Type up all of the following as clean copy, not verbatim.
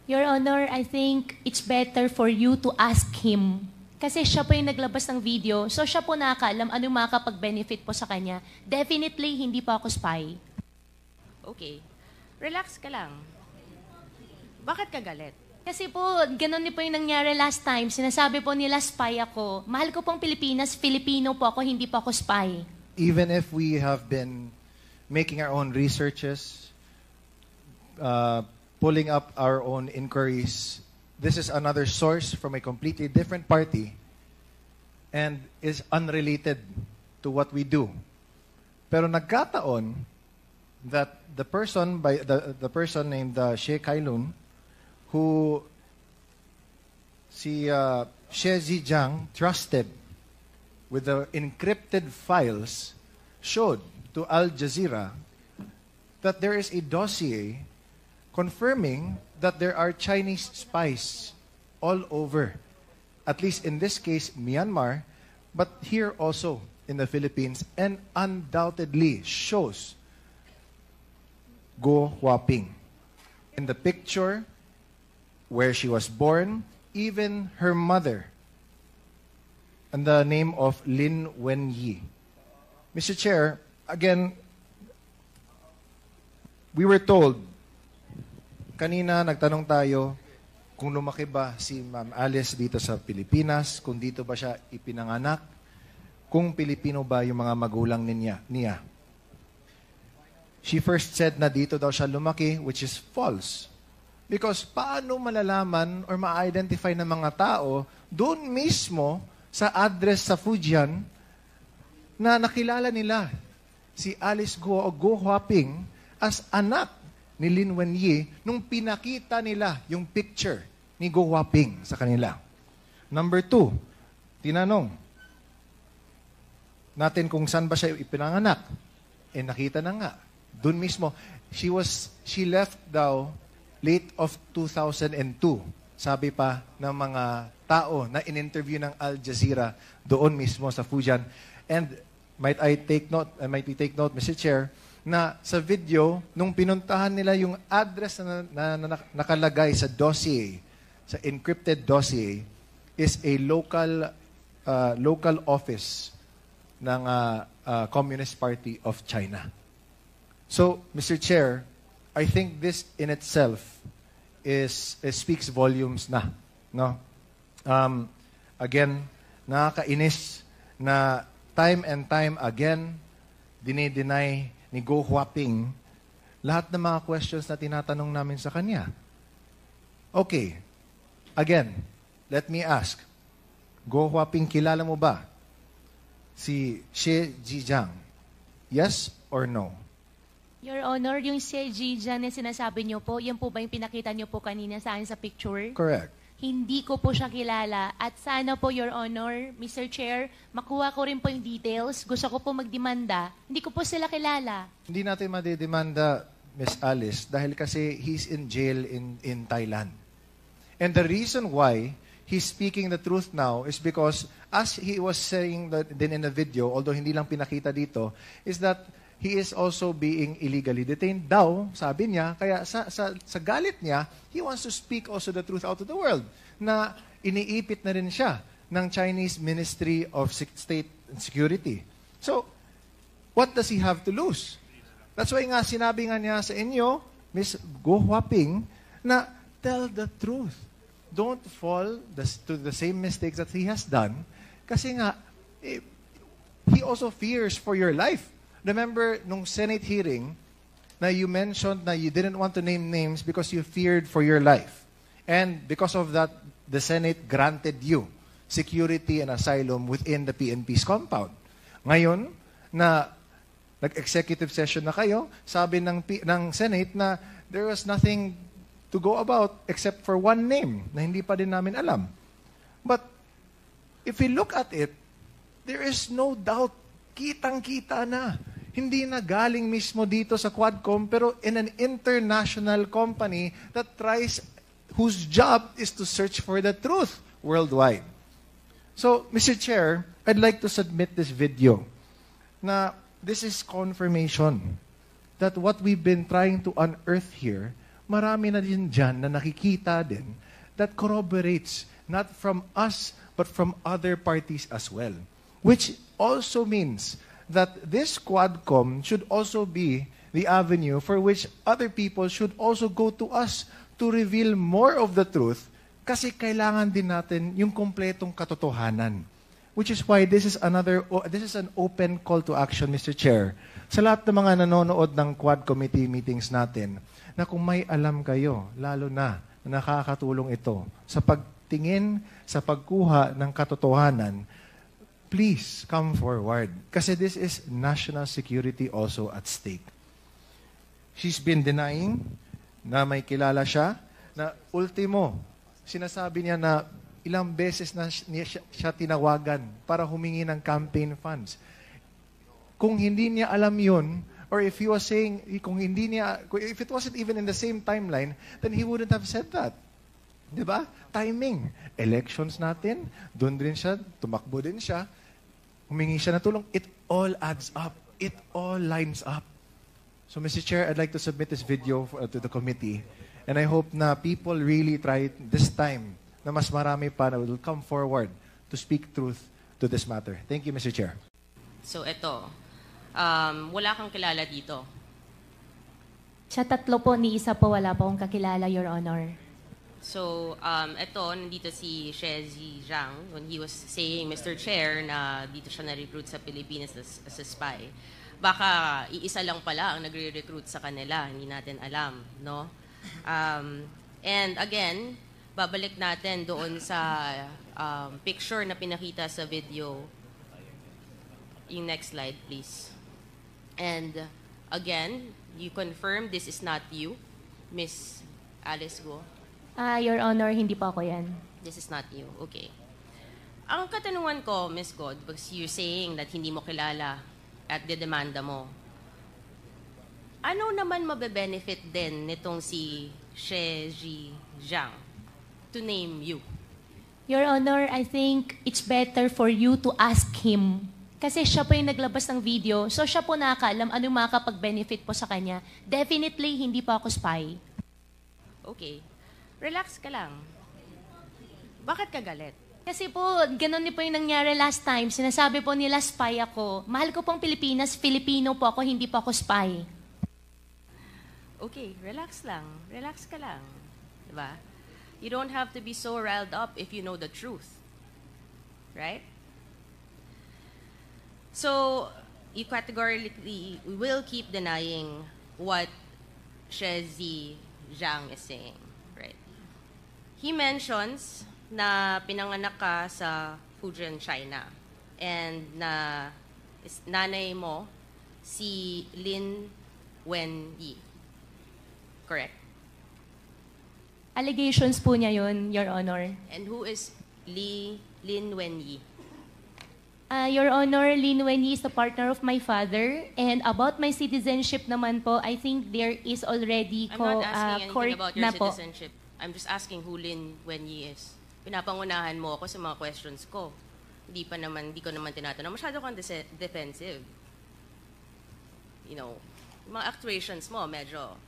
Your Honor, I think it's better for you to ask him. Kasi siya po yung naglabas ng video, so siya po nakakaalam anong makakapag-benefit po sa kanya. Definitely, hindi po ako spy. Okay. Relax ka lang. Bakit ka galit? Kasi po, ganun din po yung nangyari last time. Sinasabi po nila spy ako. Mahal ko pong Pilipinas, Filipino po ako, hindi po ako spy. Even if we have been making our own researches, pulling up our own inquiries, this is another source from a completely different party and is unrelated to what we do. Pero nagkataon that the person named Xie Kailun, who si Xie Zhijiang trusted with the encrypted files, showed to Al Jazeera that there is a dossier confirming that there are Chinese spies all over, at least in this case, Myanmar, but here also in the Philippines, and undoubtedly shows Go Huaping. In the picture, where she was born, even her mother, and the name of Lin Wenyi. Mr. Chair, again, we were told, kanina nagtanong tayo kung lumaki ba si Ma'am Alice dito sa Pilipinas, kung dito ba siya ipinanganak, kung Pilipino ba yung mga magulang niya. She first said na dito daw siya lumaki, which is false. Because paano malalaman or ma-identify ng mga tao doon mismo sa address sa Fujian na nakilala nila si Alice Go Huaping as anak ni Lin Wenyi nung pinakita nila yung picture ni Go Huaping sa kanila. Number 2, tinanong natin kung saan ba siya ipinanganak. Nakita na nga. Doon mismo, she left daw late of 2002. Sabi pa ng mga tao na in-interview ng Al Jazeera doon mismo sa Fujian. And might we take note, Mr. Chair, na sa video, nung pinuntahan nila yung address na nakalagay sa dossier, sa encrypted dossier, is a local office ng Communist Party of China. So, Mr. Chair, I think this in itself speaks volumes na. No? Again, nakakainis na time and time again, dinideny ni Go Huaping lahat ng mga questions na tinatanong namin sa kanya. Okay. Again, let me ask. Go Huaping, kilala mo ba si Xie Zhijiang? Yes or no? Your Honor, yung Xie Zhijiang na sinasabi niyo po, yan po ba yung pinakita niyo po kanina sa akin sa picture? Correct. Hindi ko po siya kilala. At sana po, Your Honor, Mr. Chair, makuha ko rin po yung details. Gusto ko po magdemanda. Hindi ko po sila kilala. Hindi natin madidemanda, Miss Alice, dahil kasi he's in jail in Thailand. And the reason why he's speaking the truth now is because, as he was saying din in the video, although hindi lang pinakita dito, is that he is also being illegally detained daw, sabi niya. Kaya sa galit niya, he wants to speak also the truth out to the world na iniipit na rin siya ng Chinese Ministry of State and Security. So, what does he have to lose? That's why nga sinabi nga niya sa inyo, Ms. Go Huaping, na tell the truth. Don't fall to the same mistakes that he has done kasi nga, he also fears for your life. Remember, nung Senate hearing, na you mentioned na you didn't want to name names because you feared for your life. And because of that, the Senate granted you security and asylum within the PNP's compound. Ngayon, na nag-executive session na kayo, sabi ng Senate na there was nothing to go about except for one name na hindi pa din namin alam. But if we look at it, there is no doubt, kitang-kita na. Hindi na galing mismo dito sa Quadcom, pero in an international company whose job is to search for the truth worldwide. So, Mr. Chair, I'd like to submit this video na this is confirmation that what we've been trying to unearth here marami na din dyan na nakikita din that corroborates not from us, but from other parties as well. Which also means that this Quadcom should also be the avenue for which other people should also go to us to reveal more of the truth kasi kailangan din natin yung kompletong katotohanan. Which is why this is an open call to action, Mr. Chair. Sa lahat ng mga nanonood ng Quad Committee meetings natin, na kung may alam kayo, lalo na nakakatulong ito sa pagtingin, sa pagkuha ng katotohanan, please come forward. Kasi this is national security also at stake. She's been denying na may kilala siya, na ultimo, sinasabi niya na ilang beses na siya tinawagan para humingi ng campaign funds. Kung hindi niya alam yun, or if he was saying, if it wasn't even in the same timeline, then he wouldn't have said that. Diba? Timing. Elections natin, doon din siya, tumakbo din siya, humingi siya ng tulong. It all adds up. It all lines up. So, Mr. Chair, I'd like to submit this video to the committee. And I hope na people really try this time na mas marami pa na will come forward to speak truth to this matter. Thank you, Mr. Chair. So, ito. Wala kang kilala dito. Sa tatlo po, ni isa po wala po akong kakilala, Your Honor. So, ito, nandito si Shezi Zhang when he was saying, Mr. Chair, na dito siya na-recruit sa Pilipinas as a spy. Baka iisa lang pala ang nagre-recruit sa kanila, hindi natin alam, no? And again, babalik natin doon sa picture na pinakita sa video. Yung next slide, please. And again, you confirm this is not you, Miss Alice Go? Your Honor, hindi po ako yan. This is not you. Okay. Ang katanungan ko, Miss God, because you're saying that hindi mo kilala at dedemanda mo, ano naman mabe-benefit din nitong si Shezi Zhang to name you? Your Honor, I think it's better for you to ask him. Kasi siya po yung naglabas ng video, so siya po nakakaalam anong makakapag-benefit po sa kanya. Definitely, hindi po ako spy. Okay. Relax ka lang. Bakit ka galit? Kasi po, ganun din po yung nangyari last time. Sinasabi po nila spy ako. Mahal ko pong Pilipinas, Filipino po ako, hindi po ako spy. Okay, relax lang. Relax ka lang. Diba? You don't have to be so riled up if you know the truth. Right? So, you categorically will keep denying what Shezi Zhang is saying. Right? He mentions na pinanganak ka sa Fujian, China. And na nanay mo si Lin Wenyi. Correct? Allegations po niya yun, Your Honor. And who is Lin Wenyi? Your Honor, Lin Wenyi is a partner of my father. And about my citizenship naman po, I think there is already I'm not asking court anything about your na po. citizenship. I'm just asking who Lin Wenyi is. Pinapangunahan mo ako sa mga questions ko. Hindi ko naman tinatanong. Masyado kang defensive. You know, mga actuations mo, medyo,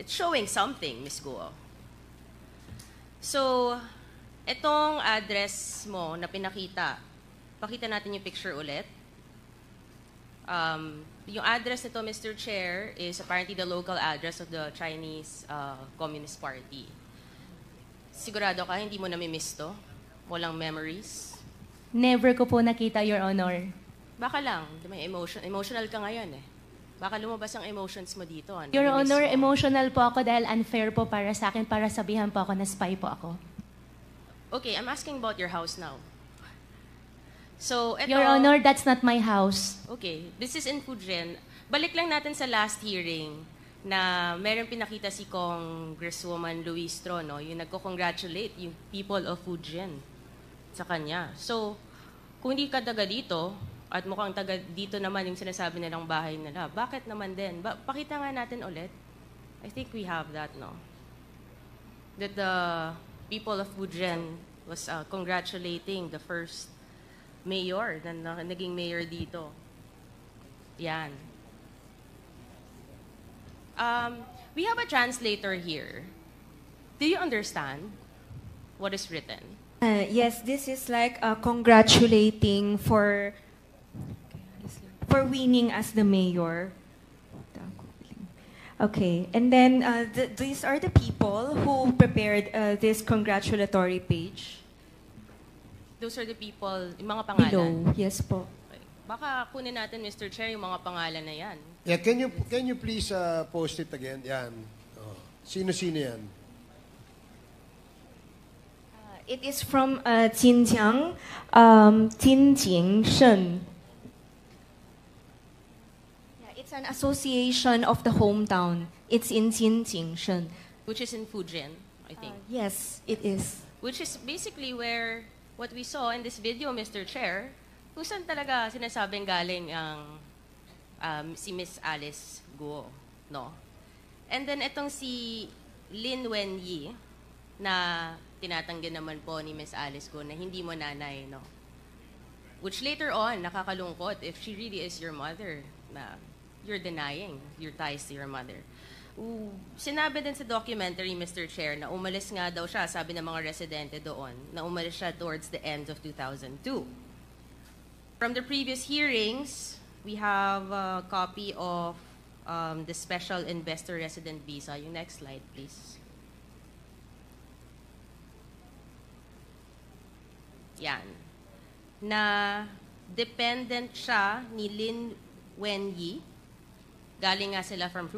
it's showing something, Miss Guo. So, etong address mo na pinakita, pakita natin yung picture ulit. Yung address nito, Mr. Chair, is apparently the local address of the Chinese Communist Party. Sigurado ka, hindi mo nami-miss to? Walang memories? Never ko po nakita, Your Honor. Baka lang, may emotional ka ngayon eh. Baka lumabas ang emotions mo dito. Ano? Your Nami-miss Honor, mo. emotional po ako dahil unfair po para sa akin, para sabihan po ako na spy po ako. Okay, I'm asking about your house now. So, eto, Your Honor, that's not my house. okay, this is in Fujian. Balik lang natin sa last hearing na meron pinakita si Congresswoman Luistro, no? Yung nagko-congratulate yung people of Fujian sa kanya. So, kung hindi ka taga dito, at mukhang taga dito naman yung sinasabi nilang bahay nila, bakit naman din? Pakita nga natin ulit. I think we have that, no? That the people of Fujian was congratulating the first mayor na naging mayor dito. Yan. We have a translator here. Do you understand what is written? Yes, this is like congratulating for winning as the mayor. Okay, and then these are the people who prepared this congratulatory page. Those are the people, yung mga pangalan. Below, yes po. Okay. Baka kunin natin, Mr. Chair, yung mga pangalan na yan. Yeah, can you please post it again? Yan. Oh. Sino-sino yan? It is from Jinjiang, Jinjing Shen. Yeah, it's an association of the hometown. It's in Jinjing Shen. Which is in Fujian, I think. Yes, it is. Which is basically where what we saw in this video, Mr. Chair, kung saan talaga sinasabing galing ang si Miss Alice Guo, no? And then itong si Lin Wenyi na tinatanggi naman po ni Miss Alice Guo na hindi mo nanay, no? Which later on, nakakalungkot if she really is your mother, na you're denying your ties to your mother. Sinabi din sa documentary, Mr. Chair, na umalis nga daw siya, sabi ng mga residente doon, na umalis siya towards the end of 2002. From the previous hearings, we have a copy of the Special Investor Resident Visa. Yung next slide, please. Yan. Na dependent siya ni Lin Wenyi. Galing nga sila from